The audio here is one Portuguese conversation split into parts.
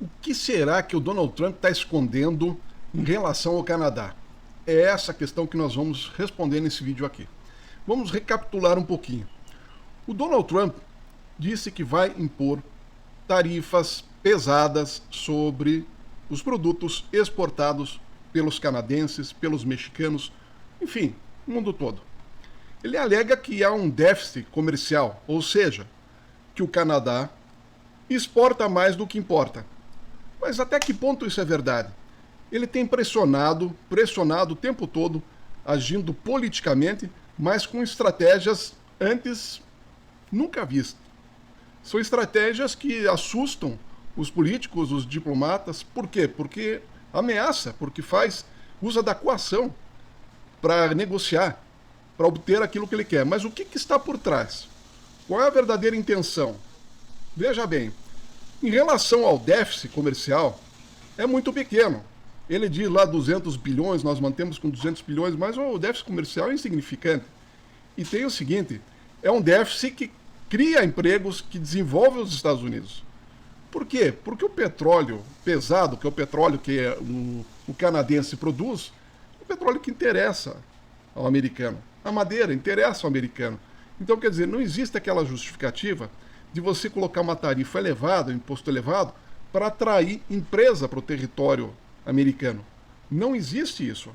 O que será que o Donald Trump está escondendo em relação ao Canadá? É essa a questão que nós vamos responder nesse vídeo aqui. Vamos recapitular um pouquinho. O Donald Trump disse que vai impor tarifas pesadas sobre os produtos exportados pelos canadenses, pelos mexicanos, enfim, o mundo todo. Ele alega que há um déficit comercial, ou seja, que o Canadá exporta mais do que importa. Mas até que ponto isso é verdade? Ele tem pressionado o tempo todo, agindo politicamente, mas com estratégias antes nunca vistas. São estratégias que assustam os políticos, os diplomatas. Por quê? Porque ameaça, porque usa da coação para negociar, para obter aquilo que ele quer. Mas o que está por trás? Qual é a verdadeira intenção? Veja bem, em relação ao déficit comercial, é muito pequeno. Ele diz lá 200 bilhões, nós mantemos com 200 bilhões, mas o déficit comercial é insignificante. E tem o seguinte, é um déficit que cria empregos, que desenvolve os Estados Unidos. Por quê? Porque o petróleo pesado, que é o petróleo que o canadense produz, é o petróleo que interessa ao americano. A madeira interessa ao americano. Então, quer dizer, não existe aquela justificativa de você colocar uma tarifa elevada, um imposto elevado, para atrair empresa para o território americano. Não existe isso.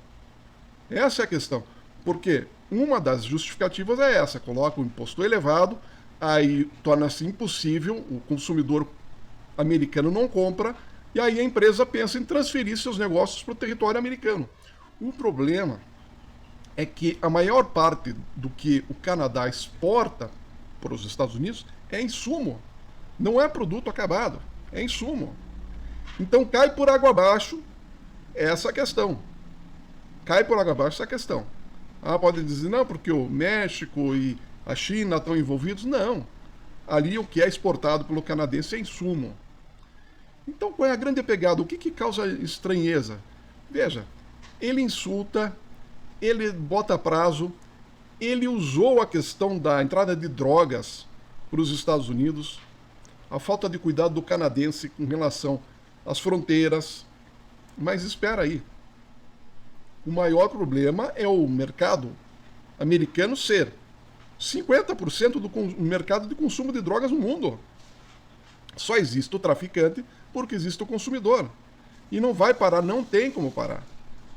Essa é a questão. Porque uma das justificativas é essa, coloca um imposto elevado, aí torna-se impossível, o consumidor americano não compra, e aí a empresa pensa em transferir seus negócios para o território americano. O problema é que a maior parte do que o Canadá exporta para os Estados Unidos é insumo, não é produto acabado, é insumo. Então cai por água abaixo essa questão. Cai por água abaixo essa questão. Pode dizer, não, porque o México e a China estão envolvidos. Não. Ali o que é exportado pelo canadense é insumo. Então qual é a grande pegada? O que causa estranheza? Veja, ele insulta, ele bota prazo, ele usou a questão da entrada de drogas para os Estados Unidos, a falta de cuidado do canadense com relação às fronteiras. Mas espera aí. O maior problema é o mercado americano ser 50% do mercado de consumo de drogas no mundo. Só existe o traficante porque existe o consumidor. E não vai parar, não tem como parar.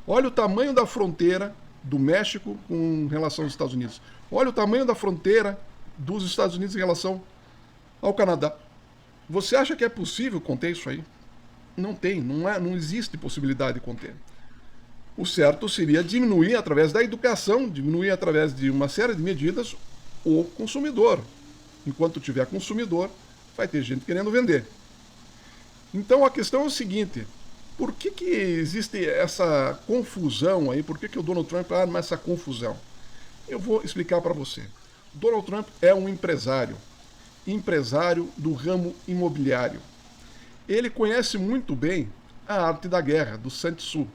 Olha o tamanho da fronteira do México com relação aos Estados Unidos. Olha o tamanho da fronteira dos Estados Unidos em relação ao Canadá. Você acha que é possível conter isso aí? Não tem, não existe possibilidade de conter. O certo seria diminuir através da educação, diminuir através de uma série de medidas o consumidor. Enquanto tiver consumidor, vai ter gente querendo vender. Então a questão é o seguinte, por que existe essa confusão aí? Por que o Donald Trump arma essa confusão? Eu vou explicar para você. Donald Trump é um empresário do ramo imobiliário. Ele conhece muito bem a arte da guerra, do Sun Tzu.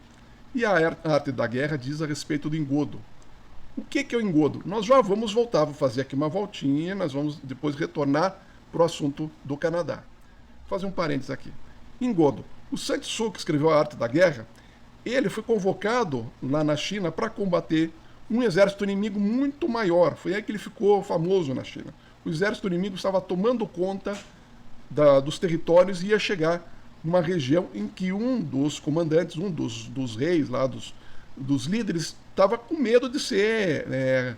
E a arte da guerra diz a respeito do engodo. O que é o engodo? Nós já vamos voltar, vou fazer aqui uma voltinha, nós vamos depois retornar para o assunto do Canadá. Vou fazer um parênteses aqui. Engodo. O Sun Tzu, que escreveu a arte da guerra, ele foi convocado lá na China para combater um exército inimigo muito maior. Foi aí que ele ficou famoso na China. O exército inimigo estava tomando conta dos territórios e ia chegar numa região em que um dos comandantes, um dos reis lá, dos líderes, estava com medo de ser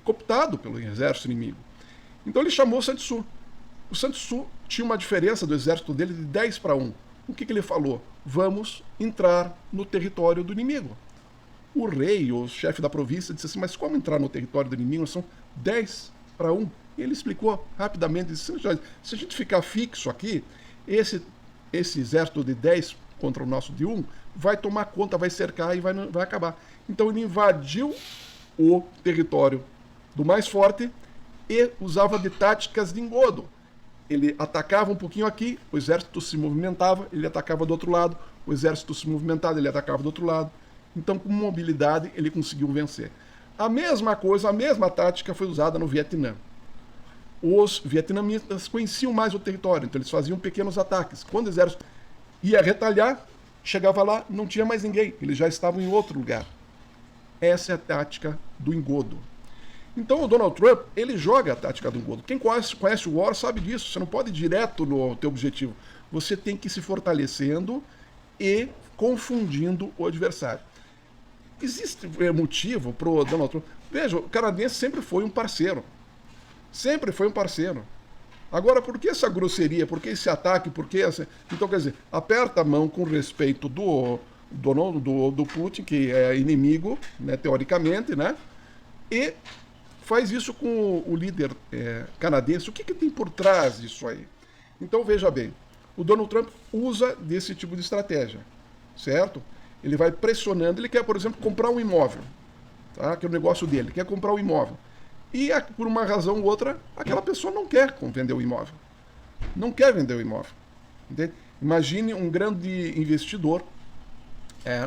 cooptado pelo exército inimigo. Então ele chamou o Sun Tzu. O Sun Tzu tinha uma diferença do exército dele de 10-1. O que ele falou? Vamos entrar no território do inimigo. O rei, o chefe da província, disse assim, mas como entrar no território do inimigo? São 10-1. E ele explicou rapidamente, disse, se a gente ficar fixo aqui, esse exército de 10 contra o nosso de 1 vai tomar conta, vai cercar e vai acabar. Então ele invadiu o território do mais forte e usava de táticas de engodo. Ele atacava um pouquinho aqui, o exército se movimentava, ele atacava do outro lado, o exército se movimentava, ele atacava do outro lado. Então, com mobilidade, ele conseguiu vencer. A mesma coisa, a mesma tática foi usada no Vietnã. os vietnamitas conheciam mais o território, então eles faziam pequenos ataques. Quando o exército ia retalhar, chegava lá, não tinha mais ninguém, eles já estavam em outro lugar. Essa é a tática do engodo. Então o Donald Trump, ele joga a tática do engodo. Quem conhece o War sabe disso, você não pode ir direto no teu objetivo. Você tem que ir se fortalecendo e confundindo o adversário. Existe motivo para o Donald Trump. Veja, o canadense sempre foi um parceiro. Sempre foi um parceiro. Agora, por que essa grosseria? Por que esse ataque? Por que essa... Então, quer dizer, aperta a mão com respeito do Putin, que é inimigo, né, teoricamente, né? E faz isso com o líder canadense. O que tem por trás disso aí? Então, veja bem, o Donald Trump usa desse tipo de estratégia, certo? Ele vai pressionando, ele quer, por exemplo, comprar um imóvel, tá? Que é o negócio dele, ele quer comprar um imóvel. E, por uma razão ou outra, aquela pessoa não quer vender o imóvel. Não quer vender o imóvel. Entende? Imagine um grande investidor,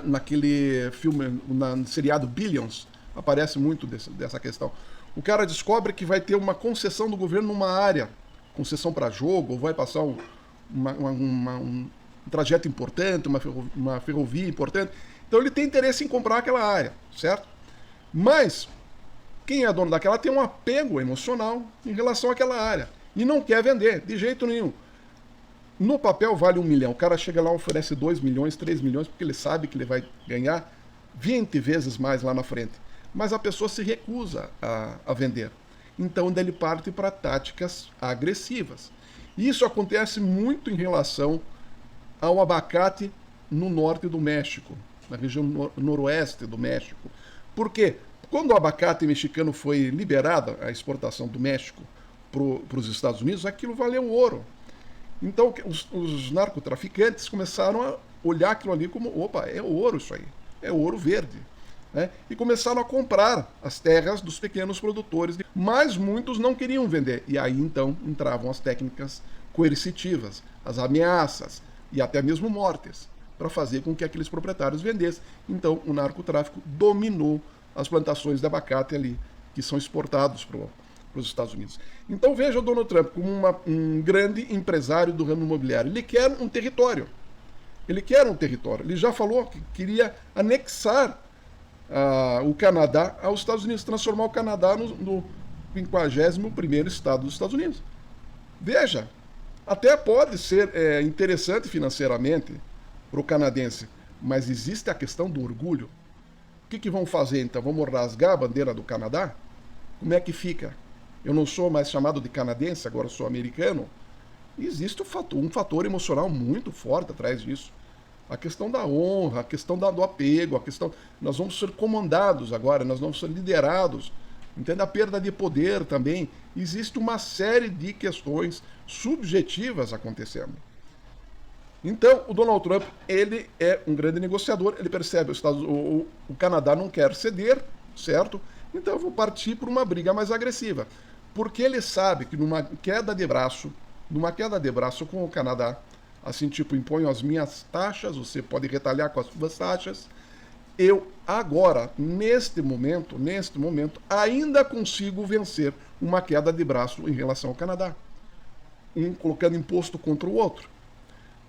naquele filme, no seriado Billions, aparece muito dessa questão. O cara descobre que vai ter uma concessão do governo numa área, concessão para jogo, ou vai passar um trajeto importante, uma ferrovia importante. Então ele tem interesse em comprar aquela área, certo? Mas quem é dono daquela tem um apego emocional em relação àquela área e não quer vender, de jeito nenhum. No papel vale 1 milhão, o cara chega lá e oferece 2 milhões, 3 milhões, porque ele sabe que ele vai ganhar 20 vezes mais lá na frente. Mas a pessoa se recusa a vender. Então ele parte para táticas agressivas. Isso acontece muito em relação ao abacate no norte do México, na região noroeste do México. Por quê? Quando o abacate mexicano foi liberado, a exportação do México para os Estados Unidos, aquilo valeu ouro. Então os narcotraficantes começaram a olhar aquilo ali como, opa, é ouro isso aí, é ouro verde. Né? E começaram a comprar as terras dos pequenos produtores, mas muitos não queriam vender. E aí então entravam as técnicas coercitivas, as ameaças e até mesmo mortes, para fazer com que aqueles proprietários vendessem. Então o narcotráfico dominou as plantações de abacate ali, que são exportados para os Estados Unidos. Então veja o Donald Trump como um grande empresário do ramo imobiliário. Ele quer um território. Ele quer um território. Ele já falou que queria anexar o Canadá aos Estados Unidos, transformar o Canadá no 51º estado dos Estados Unidos. Veja, até pode ser interessante financeiramente para o canadense, mas existe a questão do orgulho. O que vão fazer então? Vamos rasgar a bandeira do Canadá? Como é que fica? Eu não sou mais chamado de canadense, agora sou americano. Existe um fator emocional muito forte atrás disso. A questão da honra, a questão do apego, a questão... Nós vamos ser comandados agora, nós vamos ser liderados. Entende? A perda de poder também. Existe uma série de questões subjetivas acontecendo. Então, o Donald Trump, ele é um grande negociador, ele percebe o Canadá não quer ceder, certo? Então eu vou partir por uma briga mais agressiva. Porque ele sabe que numa queda de braço com o Canadá, assim, tipo, imponho as minhas taxas, você pode retalhar com as suas taxas, eu agora, neste momento, ainda consigo vencer uma queda de braço em relação ao Canadá. Um colocando imposto contra o outro.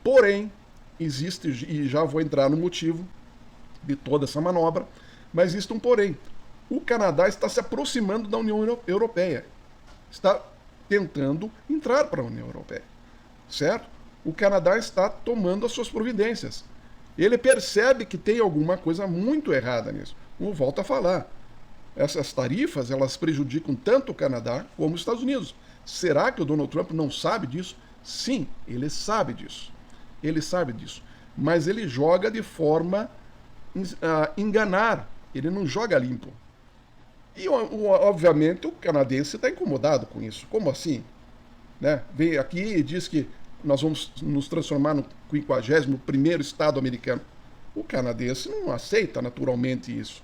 Porém, existe, e já vou entrar no motivo de toda essa manobra, mas existe um porém. O Canadá está se aproximando da União Europeia. Está tentando entrar para a União Europeia. Certo? O Canadá está tomando as suas providências. Ele percebe que tem alguma coisa muito errada nisso. Como volto a falar. Essas tarifas, elas prejudicam tanto o Canadá como os Estados Unidos. Será que o Donald Trump não sabe disso? Sim, ele sabe disso. Ele sabe disso. Mas ele joga de forma a enganar. Ele não joga limpo. E, obviamente, o canadense está incomodado com isso. Como assim? Né? Vem aqui e diz que nós vamos nos transformar no 51º estado americano. O canadense não aceita naturalmente isso.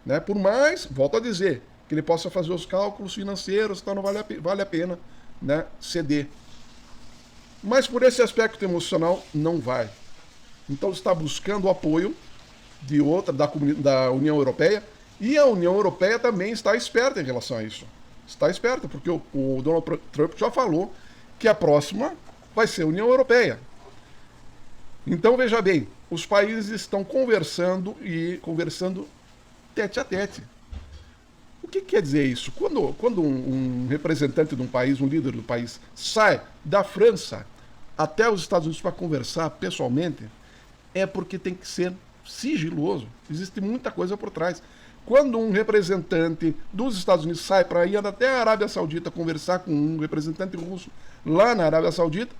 Né? Por mais, volto a dizer, que ele possa fazer os cálculos financeiros, então não vale a pena, né, ceder. Mas por esse aspecto emocional, não vai. Então está buscando o apoio de outra, da União Europeia, e a União Europeia também está esperta em relação a isso. está esperta, porque o Donald Trump já falou que a próxima vai ser a União Europeia. Então, veja bem, os países estão conversando tete a tete. O que quer dizer isso? Quando um representante de um país, um líder do país, sai da França até os Estados Unidos para conversar pessoalmente, é porque tem que ser sigiloso. Existe muita coisa por trás. Quando um representante dos Estados Unidos sai para ir até a Arábia Saudita conversar com um representante russo lá na Arábia Saudita,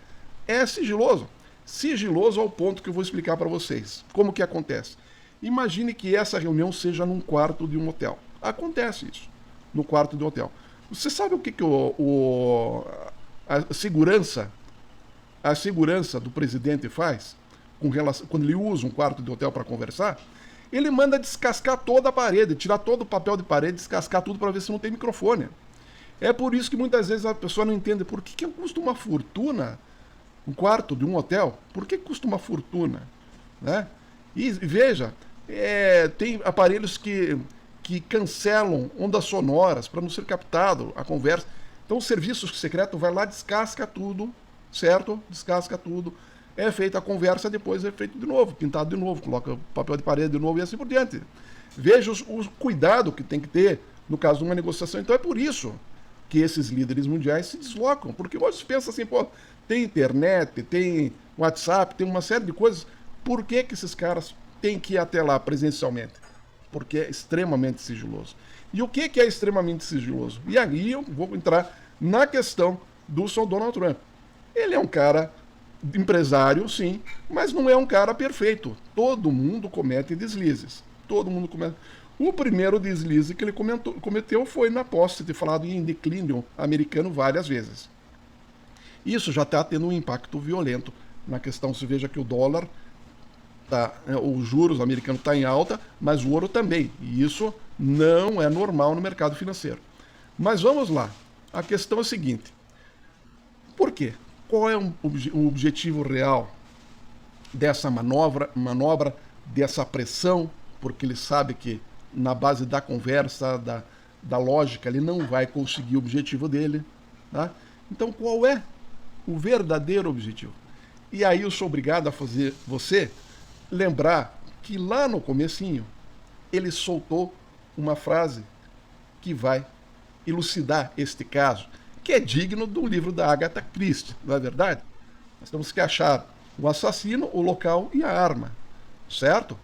é sigiloso. Sigiloso ao ponto que eu vou explicar para vocês. Como que acontece? Imagine que essa reunião seja num quarto de um hotel. Acontece isso, no quarto de um hotel. Você sabe o que a segurança do presidente faz com relação, quando ele usa um quarto de hotel para conversar? Ele manda descascar toda a parede, tirar todo o papel de parede, descascar tudo para ver se não tem microfone. É por isso que muitas vezes a pessoa não entende por que custa uma fortuna um quarto de um hotel. Por que custa uma fortuna? Né? E veja, tem aparelhos que cancelam ondas sonoras para não ser captado a conversa. Então o serviço secreto vai lá, descasca tudo, certo? Descasca tudo. É feita a conversa, depois é feito de novo, pintado de novo, coloca papel de parede de novo e assim por diante. Veja o cuidado que tem que ter no caso de uma negociação. Então é por isso que esses líderes mundiais se deslocam, porque hoje se pensa assim, pô, tem internet, tem WhatsApp, tem uma série de coisas, por que esses caras têm que ir até lá presencialmente? Porque é extremamente sigiloso. E o que é extremamente sigiloso? E aí eu vou entrar na questão do Sr. Donald Trump. Ele é um cara empresário, sim, mas não é um cara perfeito. Todo mundo comete deslizes. Todo mundo comete. O primeiro deslize que ele cometeu foi na posse de ter falado em declínio americano várias vezes. Isso já está tendo um impacto violento na questão. Se veja que o dólar, os juros americanos está em alta, mas o ouro também. E isso não é normal no mercado financeiro. Mas vamos lá. A questão é a seguinte. Por quê? Qual é o objetivo real dessa manobra, dessa pressão? Porque ele sabe que na base da conversa, da lógica, ele não vai conseguir o objetivo dele. Tá? Então qual é o verdadeiro objetivo? E aí eu sou obrigado a fazer você lembrar que lá no comecinho ele soltou uma frase que vai elucidar este caso, que é digno do livro da Agatha Christie, não é verdade? Nós temos que achar o assassino, o local e a arma, certo?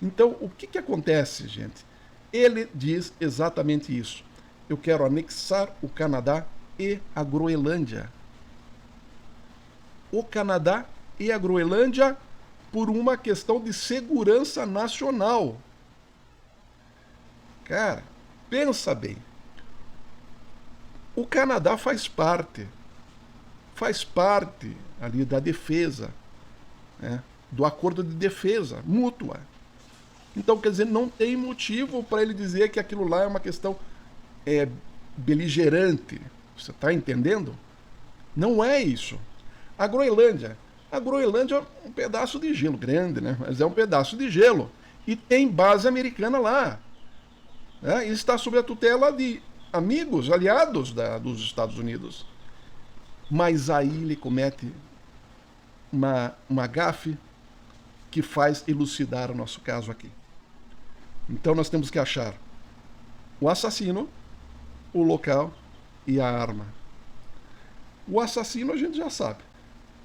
Então, o que acontece, gente? Ele diz exatamente isso. Eu quero anexar o Canadá e a Groenlândia. O Canadá e a Groenlândia por uma questão de segurança nacional. Cara, pensa bem. O Canadá faz parte ali da defesa, né, do acordo de defesa mútua. Então, quer dizer, não tem motivo para ele dizer que aquilo lá é uma questão beligerante. Você está entendendo? Não é isso. A Groenlândia é um pedaço de gelo grande, né? Mas é um pedaço de gelo. E tem base americana lá. Né? E está sob a tutela de amigos, aliados dos Estados Unidos. Mas aí ele comete uma gafe que faz elucidar o nosso caso aqui. Então nós temos que achar o assassino, o local e a arma. O assassino a gente já sabe.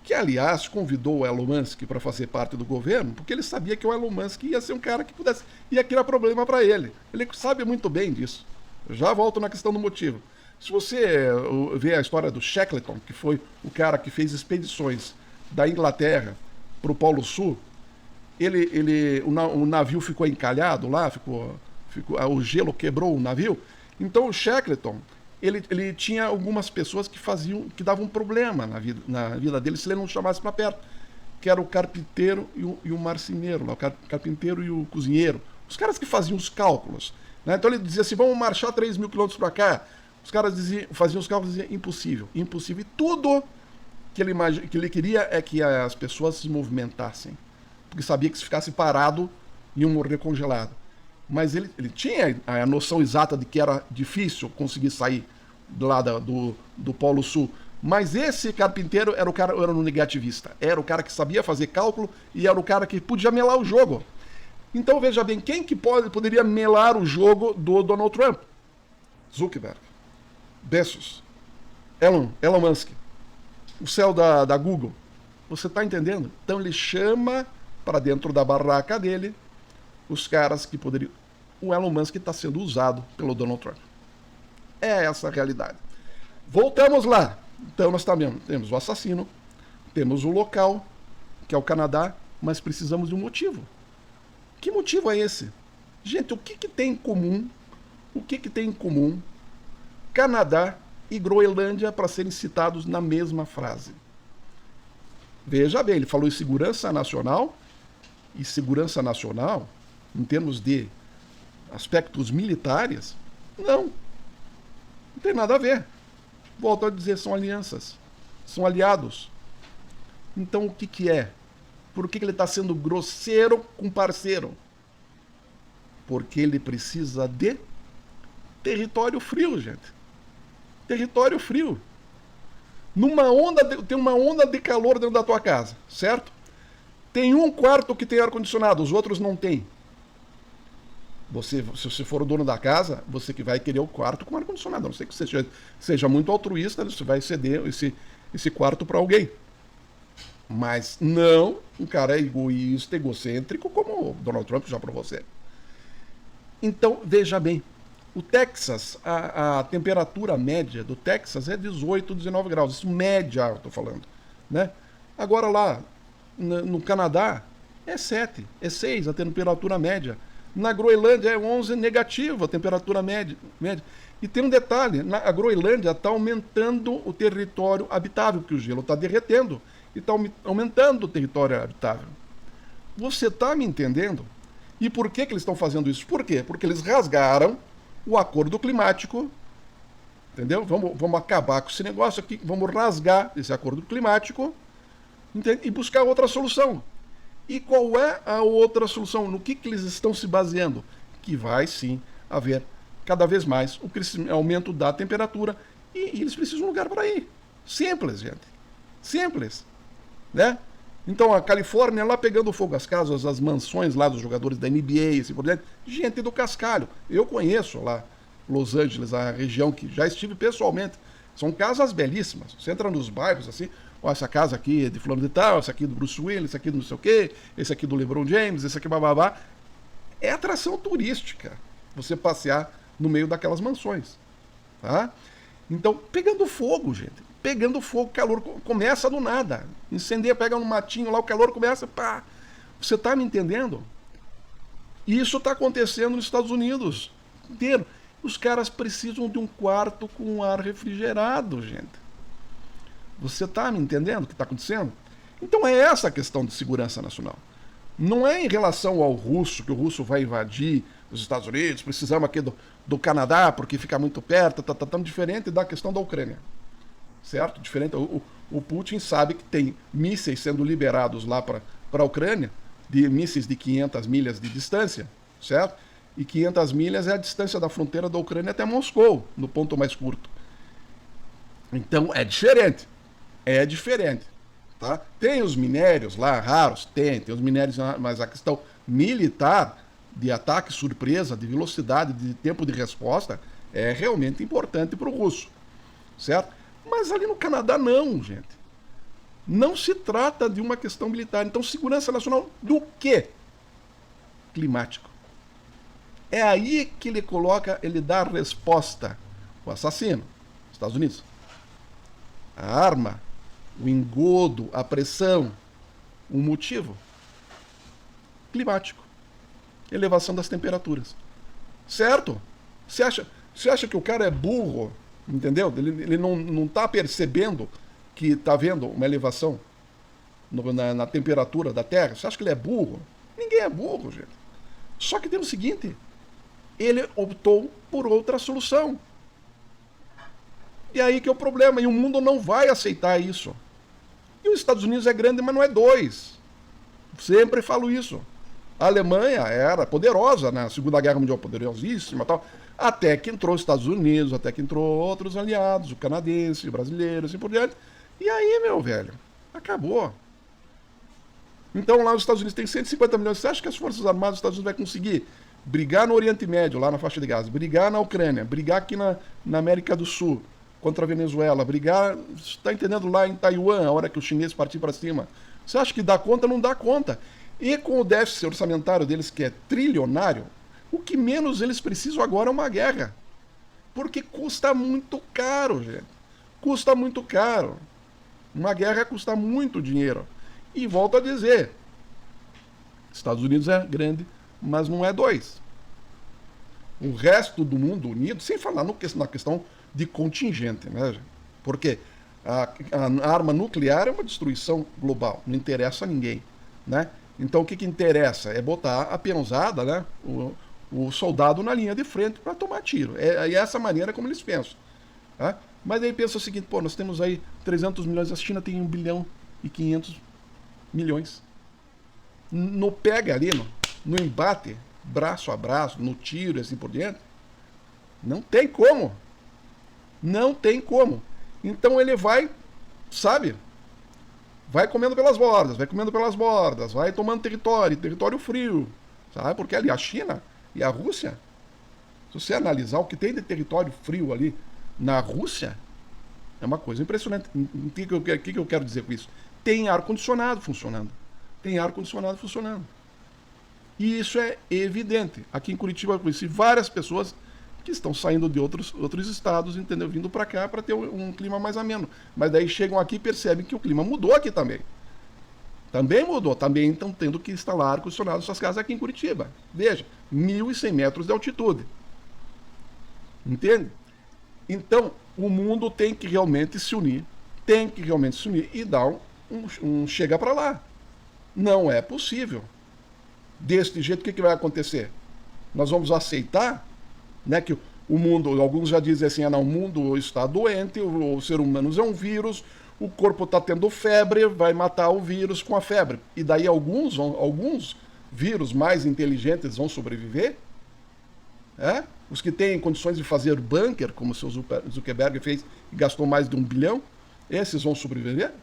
Que, aliás, convidou o Elon Musk para fazer parte do governo, porque ele sabia que o Elon Musk ia ser um cara que ia criar problema para ele. Ele sabe muito bem disso. Eu já volto na questão do motivo. Se você vê a história do Shackleton, que foi o cara que fez expedições da Inglaterra para o Polo Sul, o navio ficou encalhado lá, o gelo quebrou o navio. Então o Shackleton, ele tinha algumas pessoas que davam problema na vida dele se ele não chamasse para perto, que era o carpinteiro e o marceneiro, o carpinteiro e o cozinheiro, os caras que faziam os cálculos. Né? Então ele dizia assim, vamos marchar 3 mil quilômetros para cá. Os caras faziam os cálculos e diziam, impossível, impossível. E tudo que ele queria é que as pessoas se movimentassem, porque sabia que se ficasse parado iam morrer congelado. Mas ele tinha a noção exata de que era difícil conseguir sair lá do Polo Sul. Mas esse carpinteiro era um negativista. Era o cara que sabia fazer cálculo e era o cara que podia melar o jogo. Então veja bem, quem que poderia melar o jogo do Donald Trump? Zuckerberg, Bezos, Elon Musk, o céu da Google. Você está entendendo? Então ele chama para dentro da barraca dele os caras que poderiam... O Elon Musk está sendo usado pelo Donald Trump. É essa a realidade. Voltamos lá. Então nós temos o assassino, temos o local, que é o Canadá, mas precisamos de um motivo. Que motivo é esse? Gente, o que tem em comum? O que tem em comum Canadá e Groenlândia para serem citados na mesma frase? Veja bem, ele falou em segurança nacional, e segurança nacional, em termos de aspectos militares, não tem nada a ver. Volto a dizer, são alianças, são aliados. Então o que é? Por que ele está sendo grosseiro com parceiro? Porque ele precisa de território frio, gente. Território frio. Tem uma onda de calor dentro da tua casa, certo? Tem um quarto que tem ar-condicionado, os outros não tem. Se você for o dono da casa, você que vai querer o quarto com ar-condicionado. A não sei que você seja muito altruísta, você vai ceder esse quarto para alguém. Mas não um cara egoísta, egocêntrico, como o Donald Trump já para você. Então, veja bem, o Texas, a temperatura média do Texas é 18, 19 graus. Isso média, eu estou falando. Né? Agora lá, no Canadá, é 7, é 6 a temperatura média. Na Groenlândia é 11 negativo a temperatura média. E tem um detalhe, a Groenlândia está aumentando o território habitável, porque o gelo está derretendo e está aumentando o território habitável. Você está me entendendo? E por que eles estão fazendo isso? Por quê? Porque eles rasgaram o acordo climático, entendeu? Vamos acabar com esse negócio aqui, vamos rasgar esse acordo climático, entende? E buscar outra solução. E qual é a outra solução? No que eles estão se baseando? Que vai sim haver cada vez mais o aumento da temperatura e eles precisam de um lugar para ir. Simples, gente. Simples. Né? Então a Califórnia lá pegando fogo, as casas, as mansões lá dos jogadores da NBA, assim por diante, gente do cascalho. Eu conheço lá Los Angeles, a região que já estive pessoalmente. São casas belíssimas. Você entra nos bairros assim, ó, essa casa aqui é de fulano de tal, essa aqui do Bruce Willis, esse aqui do não sei o quê, esse aqui do LeBron James, esse aqui bababá. É atração turística você passear no meio daquelas mansões. Tá? Então, pegando fogo, gente. Pegando fogo, calor começa do nada. Incendeia, pega no matinho lá, o calor começa, pá. Você tá me entendendo? Isso tá acontecendo nos Estados Unidos inteiro. Os caras precisam de um quarto com ar refrigerado, gente. Você tá me entendendo o que está acontecendo? Então é essa a questão de segurança nacional. Não é em relação ao russo, que o russo vai invadir os Estados Unidos, precisamos aqui do Canadá, porque fica muito perto, tá tão diferente da questão da Ucrânia. Certo? Diferente. O Putin sabe que tem mísseis sendo liberados lá para a Ucrânia, de mísseis de 500 milhas de distância, certo? E 500 milhas é a distância da fronteira da Ucrânia até Moscou, no ponto mais curto. Então é diferente. É diferente. Tá? Tem os minérios lá raros? Tem os minérios, mas a questão militar, de ataque surpresa, de velocidade, de tempo de resposta, é realmente importante para o russo. Certo? Mas ali no Canadá não, gente. Não se trata de uma questão militar. Então, segurança nacional do quê? Climático. É aí que ele coloca, ele dá a resposta. O assassino, Estados Unidos. A arma, o engodo, a pressão, o motivo. Climático. Elevação das temperaturas. Certo? Você acha que o cara é burro? Entendeu? Ele não está percebendo que está havendo uma elevação na temperatura da Terra. Você acha que ele é burro? Ninguém é burro, gente. Só que tem o seguinte, ele optou por outra solução. E aí que é o problema, e o mundo não vai aceitar isso. E os Estados Unidos é grande, mas não é dois. Sempre falo isso. A Alemanha era poderosa na Segunda Guerra Mundial, poderosíssima e tal. Até que entrou os Estados Unidos, até que entrou outros aliados, o canadense, o brasileiro, assim por diante. E aí, meu velho, acabou. Então lá os Estados Unidos têm 150 milhões. Você acha que as Forças Armadas dos Estados Unidos vai conseguir brigar no Oriente Médio, lá na faixa de Gaza, brigar na Ucrânia, brigar aqui na América do Sul contra a Venezuela, brigar, está entendendo, lá em Taiwan, a hora que os chineses partir para cima? Você acha que dá conta? Não dá conta. E com o déficit orçamentário deles, que é trilionário, o que menos eles precisam agora é uma guerra. Porque custa muito caro, gente. Custa muito caro. Uma guerra custa muito dinheiro. E volto a dizer, Estados Unidos é grande, mas não é dois. O resto do mundo unido, sem falar na questão de contingente, né? Porque a arma nuclear é uma destruição global, não interessa a ninguém, né? Então o que interessa é botar a peãozada, né? O soldado na linha de frente para tomar tiro. É essa maneira como eles pensam. Tá? Mas aí pensa o seguinte, pô, nós temos aí 300 milhões, a China tem 1 bilhão e 500 milhões. No pega ali, no embate, braço a braço, no tiro e assim por diante, não tem como. Não tem como. Então ele vai, sabe, vai comendo pelas bordas, vai tomando território frio, sabe? Porque ali a China e a Rússia, se você analisar o que tem de território frio ali na Rússia, é uma coisa impressionante. O que eu quero dizer com isso? Tem ar-condicionado funcionando. Tem ar-condicionado funcionando. E isso é evidente. Aqui em Curitiba eu conheci várias pessoas que estão saindo de outros estados, entendeu? Vindo para cá para ter um clima mais ameno. Mas daí chegam aqui e percebem que o clima mudou aqui também. Também mudou. Também estão tendo que instalar ar-condicionado nas suas casas aqui em Curitiba. Veja, 1.100 metros de altitude. Entende? Então, o mundo tem que realmente se unir. Tem que realmente se unir e dar um chega para lá. Não é possível. Deste jeito, o que vai acontecer? Nós vamos aceitar, né, que o mundo, alguns já dizem assim, não, o mundo está doente, o ser humano é um vírus, o corpo está tendo febre, vai matar o vírus com a febre. E daí alguns vírus mais inteligentes vão sobreviver? É? Os que têm condições de fazer bunker, como o seu Zuckerberg fez e gastou mais de 1 bilhão, esses vão sobreviver?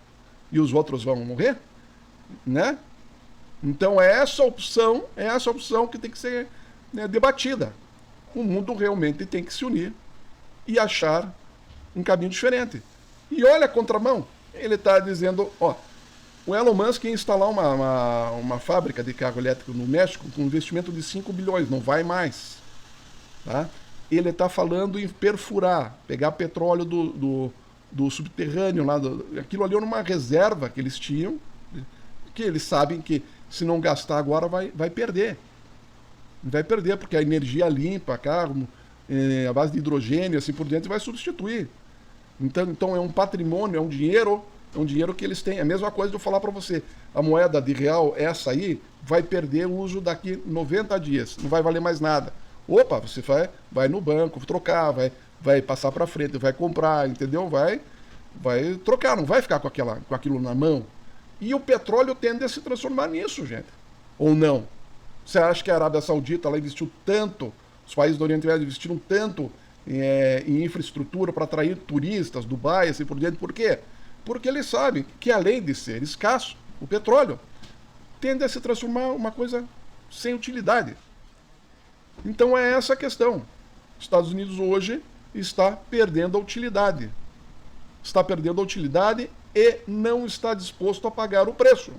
E os outros vão morrer? Né? Então é essa opção que tem que ser, né, debatida. O mundo realmente tem que se unir e achar um caminho diferente. E olha a contramão. Ele está dizendo, ó, o Elon Musk ia instalar uma fábrica de carro elétrico no México com um investimento de 5 bilhões, não vai mais. Tá? Ele está falando em perfurar, pegar petróleo do subterrâneo, lá aquilo ali era uma reserva que eles tinham, que eles sabem que se não gastar agora vai perder. Vai perder, porque a energia limpa, carro, a base de hidrogênio, assim por diante, vai substituir. Então é um patrimônio, é um dinheiro que eles têm. É a mesma coisa de eu falar para você, a moeda de real, essa aí, vai perder o uso daqui 90 dias, não vai valer mais nada. Opa, você vai no banco trocar, vai passar para frente, vai comprar, entendeu? Vai trocar, não vai ficar com aquilo na mão. E o petróleo tende a se transformar nisso, gente. Ou não? Você acha que a Arábia Saudita ela investiu tanto, os países do Oriente Médio investiram tanto em infraestrutura para atrair turistas, Dubai, assim por diante? Por quê? Porque eles sabem que além de ser escasso, o petróleo tende a se transformar uma coisa sem utilidade. Então é essa a questão. Os Estados Unidos hoje está perdendo a utilidade. Está perdendo a utilidade e não está disposto a pagar o preço.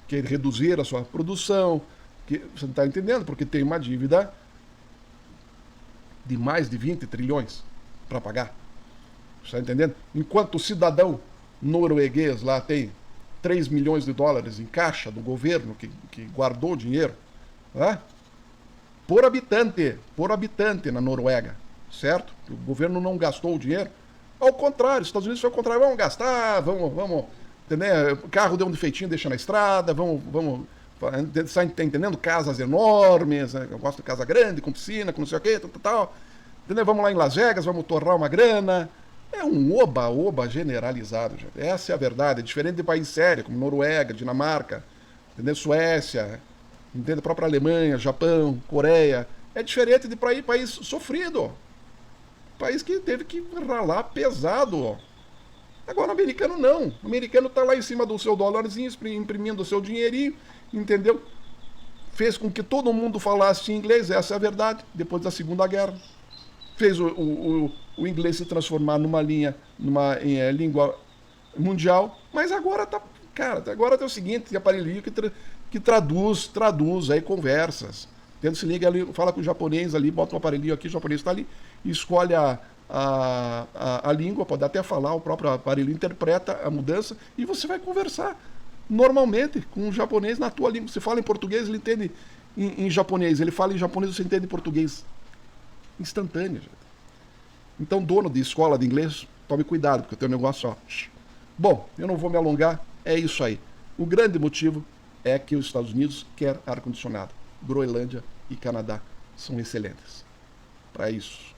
Quer reduzir a sua produção, você não está entendendo? Porque tem uma dívida de mais de 20 trilhões para pagar. Você está entendendo? Enquanto o cidadão norueguês lá tem 3 milhões de dólares em caixa do governo que guardou dinheiro, né? Por habitante na Noruega, certo? O governo não gastou o dinheiro. Ao contrário, os Estados Unidos foi ao contrário, vamos gastar, vamos, entendeu? O carro deu um defeitinho, deixa na estrada, vamos, tá entendendo? Casas enormes, né? Eu gosto de casa grande, com piscina, com não sei o que, tal, entendeu? Vamos lá em Las Vegas, vamos torrar uma grana. É um oba-oba generalizado, gente. Essa é a verdade, é diferente de país sério, como Noruega, Dinamarca, entendeu? Suécia, entendeu? A própria Alemanha, Japão, Coreia, É diferente de país sofrido. País que teve que ralar pesado. Agora o americano não. O americano está lá em cima do seu dólarzinho, imprimindo o seu dinheirinho, entendeu? Fez com que todo mundo falasse inglês, essa é a verdade, depois da Segunda Guerra. Fez o inglês se transformar numa língua mundial, mas agora tá, cara, agora tem o seguinte, tem aparelhinho que traduz aí conversas. Tendo se liga ali, fala com o japonês ali, bota um aparelhinho aqui, o japonês está ali, escolhe a língua, pode até falar, o próprio aparelho interpreta a mudança e você vai conversar normalmente com o japonês na tua língua. Você fala em português, ele entende em japonês. Ele fala em japonês, você entende em português. Instantâneo, gente. Então, dono de escola de inglês, tome cuidado, porque o teu negócio, ó. Bom, eu não vou me alongar, é isso aí. O grande motivo é que os Estados Unidos quer ar-condicionado. Groenlândia e Canadá são excelentes para isso.